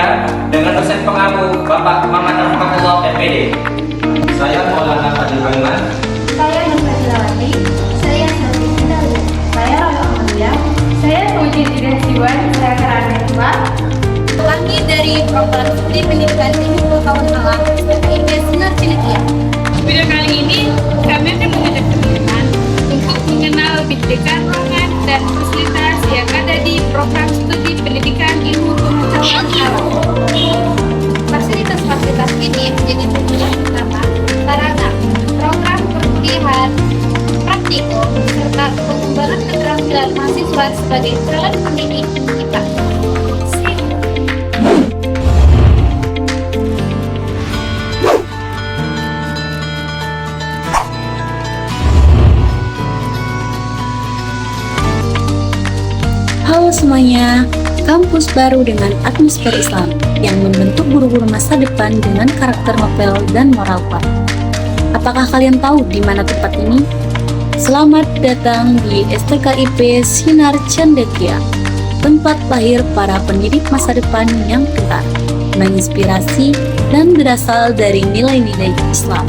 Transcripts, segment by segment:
Cendekia dengan dosen pengabu Bapak Maman Rahmatullah MPD. Saya Maulana Fadil Aiman. Saya Nurfadilawati. Saya Nabi Kendali. Saya Rama Amalia. Saya Puji Siwan. Saya Karana Dua. Kami dari Program Studi Pendidikan Tinggi Pengetahuan Alam IPB Sinar Cendekia. Video kali ini kami akan mengajak teman-teman untuk mengenal lebih dekat ruangan dan fasilitas yang ada di Program Studi Pendidikan Ilmu Pengetahuan Alam. Fasilitas-fasilitas ini menjadi tujuan utama sarana program perkuliahan, praktikum, serta pengembangan keterampilan mahasiswa sebagai calon pendidik kita. Halo semuanya, kampus baru dengan atmosfer Islam yang membentuk guru-guru masa depan dengan karakter novel dan moral kuat. Apakah kalian tahu di mana tempat ini? Selamat datang di STKIP Sinar Cendekia, tempat lahir para pendidik masa depan yang pintar, menginspirasi, dan berasal dari nilai-nilai Islam.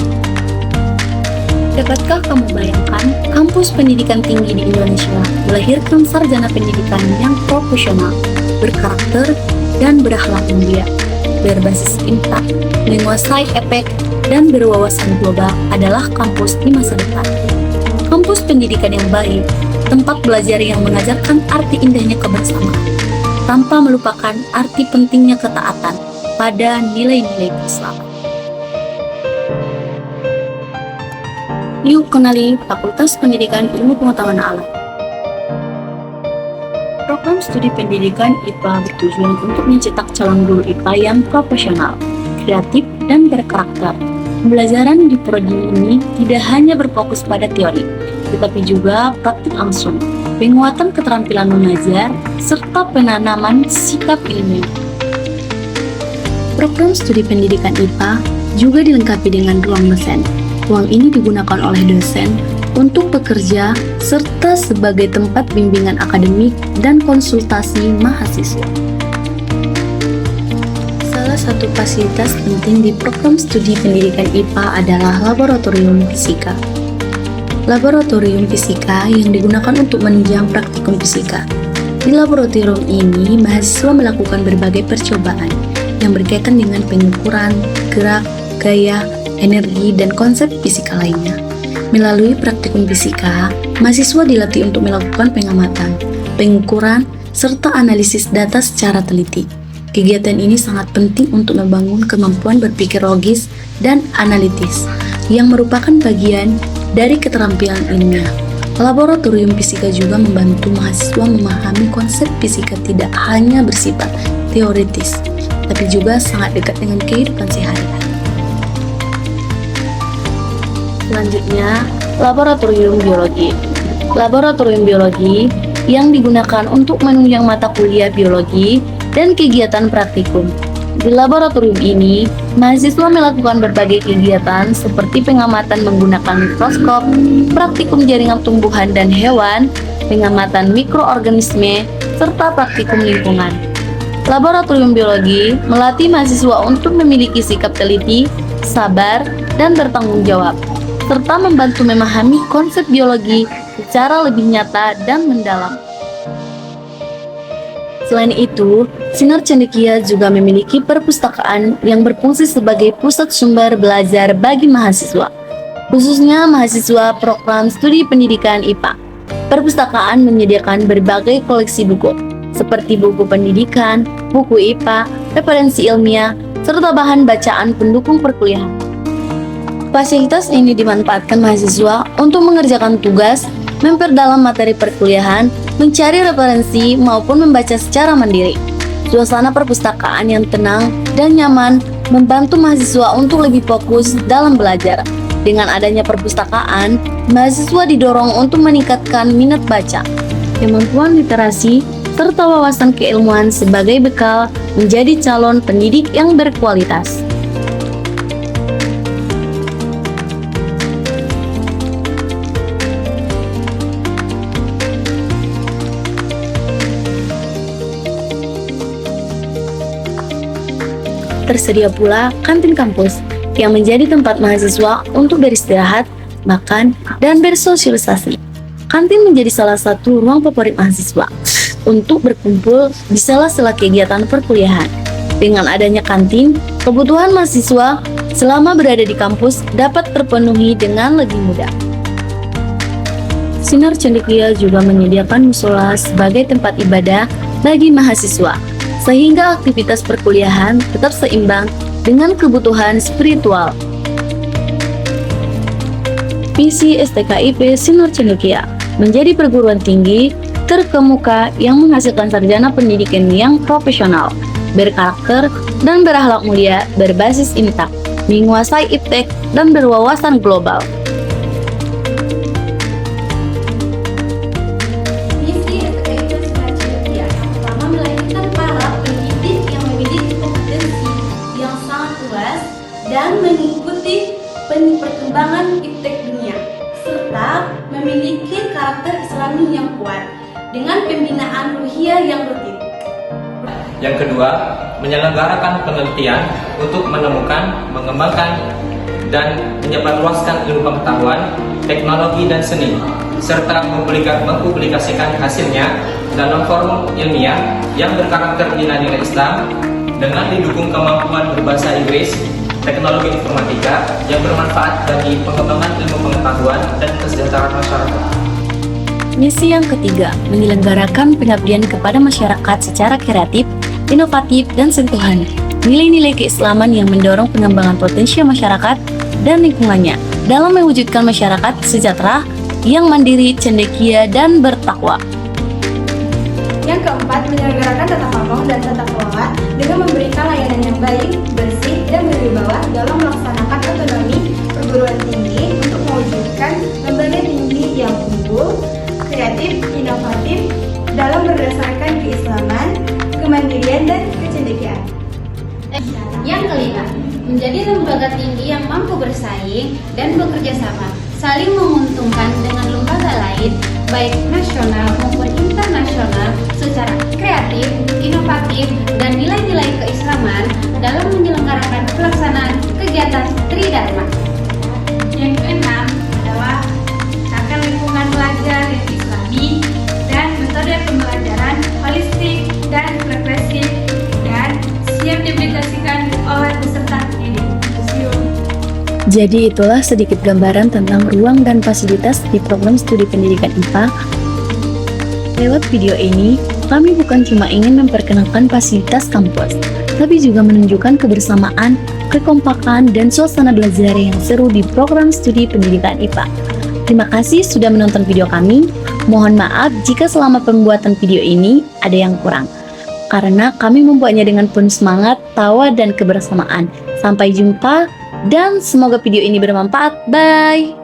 Dapatkah kamu bayangkan kampus pendidikan tinggi di Indonesia melahirkan sarjana pendidikan yang profesional, berkarakter, dan berakhlak mulia, berbasis impact, menguasai efek, dan berwawasan global adalah kampus di masa depan. Kampus pendidikan yang baik, tempat belajar yang mengajarkan arti indahnya kebersamaan, tanpa melupakan arti pentingnya ketaatan pada nilai-nilai keislaman. Yuk kenali Fakultas Pendidikan Ilmu Pengetahuan Alam. Program studi pendidikan IPA bertujuan untuk mencetak calon guru IPA yang profesional, kreatif, dan berkarakter. Pembelajaran di prodi ini tidak hanya berfokus pada teori, tetapi juga praktik langsung, penguatan keterampilan mengajar, serta penanaman sikap ilmiah. Program studi pendidikan IPA juga dilengkapi dengan ruang dosen. Ruang ini digunakan oleh dosen untuk bekerja serta sebagai tempat bimbingan akademik dan konsultasi mahasiswa. Salah satu fasilitas penting di program studi pendidikan IPA adalah laboratorium fisika. Laboratorium fisika yang digunakan untuk menunjang praktikum fisika. Di laboratorium ini, mahasiswa melakukan berbagai percobaan yang berkaitan dengan pengukuran, gerak, gaya, energi, dan konsep fisika lainnya. Melalui praktikum fisika, mahasiswa dilatih untuk melakukan pengamatan, pengukuran, serta analisis data secara teliti. Kegiatan ini sangat penting untuk membangun kemampuan berpikir logis dan analitis, yang merupakan bagian dari keterampilan ilmiah. Laboratorium fisika juga membantu mahasiswa memahami konsep fisika tidak hanya bersifat teoritis, tapi juga sangat dekat dengan kehidupan sehari-hari. Selanjutnya, laboratorium biologi. Laboratorium biologi yang digunakan untuk menunjang mata kuliah biologi dan kegiatan praktikum. Di laboratorium ini, mahasiswa melakukan berbagai kegiatan seperti pengamatan menggunakan mikroskop, praktikum jaringan tumbuhan dan hewan, pengamatan mikroorganisme, serta praktikum lingkungan. Laboratorium biologi melatih mahasiswa untuk memiliki sikap teliti, sabar, dan bertanggung jawab, serta membantu memahami konsep biologi secara lebih nyata dan mendalam. Selain itu, Sinar Cendekia juga memiliki perpustakaan yang berfungsi sebagai pusat sumber belajar bagi mahasiswa, khususnya mahasiswa program studi pendidikan IPA. Perpustakaan menyediakan berbagai koleksi buku, seperti buku pendidikan, buku IPA, referensi ilmiah, serta bahan bacaan pendukung perkuliahan. Fasilitas ini dimanfaatkan mahasiswa untuk mengerjakan tugas, memperdalam materi perkuliahan, mencari referensi, maupun membaca secara mandiri. Suasana perpustakaan yang tenang dan nyaman membantu mahasiswa untuk lebih fokus dalam belajar. Dengan adanya perpustakaan, mahasiswa didorong untuk meningkatkan minat baca, kemampuan literasi, serta wawasan keilmuan sebagai bekal menjadi calon pendidik yang berkualitas. tersedia pula kantin kampus yang menjadi tempat mahasiswa untuk beristirahat, makan, dan bersosialisasi. Kantin menjadi salah satu ruang favorit mahasiswa untuk berkumpul di sela-sela kegiatan perkuliahan. Dengan adanya kantin, kebutuhan mahasiswa selama berada di kampus dapat terpenuhi dengan lebih mudah. Sinar Cendekia juga menyediakan musola sebagai tempat ibadah bagi mahasiswa, sehingga aktivitas perkuliahan tetap seimbang dengan kebutuhan spiritual. Visi STKIP Sinar Cendekia menjadi perguruan tinggi terkemuka yang menghasilkan sarjana pendidikan yang profesional, berkarakter, dan berakhlak mulia, berbasis IMTA, menguasai iptek, dan berwawasan global. Misi STKIP Sinar Cendekia yang pertama melahirkan para pendidik yang memiliki kompetensi yang sangat luas dan mengikuti perkembangan iptek dunia, serta memiliki karakter Islami yang kuat dengan pembinaan ruhiyah yang rutin. Yang kedua, menyelenggarakan penelitian untuk menemukan, mengembangkan, dan menyebarluaskan ilmu pengetahuan, teknologi, dan seni, serta mempublikasikan hasilnya dalam forum ilmiah yang berkarakter nilai-nilai Islam dengan didukung kemampuan berbahasa Inggris, teknologi informatika yang bermanfaat bagi pengembangan ilmu pengetahuan dan kesejahteraan masyarakat. Misi yang ketiga, menyelenggarakan pengabdian kepada masyarakat secara kreatif, inovatif, dan sentuhan. Nilai-nilai keislaman yang mendorong pengembangan potensi masyarakat dan lingkungannya dalam mewujudkan masyarakat sejahtera yang mandiri, cendekia, dan bertakwa. Yang keempat, menyelenggarakan tata kelola dan tata kelola dengan memberikan layanan yang baik, bersih, dan berwibawa dalam melaksanakan otonomi perguruan tinggi untuk mewujudkan lembaga tinggi yang unggul, kreatif, inovatif dalam berdasarkan keislaman, kemandirian, dan kecendekiaan. Yang kelima, menjadi lembaga tinggi yang mampu bersaing dan bekerja sama, saling menguntungkan dengan lembaga lain, baik nasional maupun internasional, secara kreatif, inovatif, dan nilai-nilai keislaman dalam menyelenggarakan pelaksanaan kegiatan Tridharma. Yang keenam adalah tata lingkungan belajar yang islami dan metode pembelajaran holistik dan progresif dan siap diaplikasikan oleh peserta didik. Jadi itulah sedikit gambaran tentang ruang dan fasilitas di program studi pendidikan IPA. Lewat video ini, kami bukan cuma ingin memperkenalkan fasilitas kampus, tapi juga menunjukkan kebersamaan, kekompakan, dan suasana belajar yang seru di program studi pendidikan IPA. Terima kasih sudah menonton video kami. Mohon maaf jika selama pembuatan video ini ada yang kurang, karena kami membuatnya dengan penuh semangat, tawa, dan kebersamaan. Sampai jumpa, dan semoga video ini bermanfaat. Bye!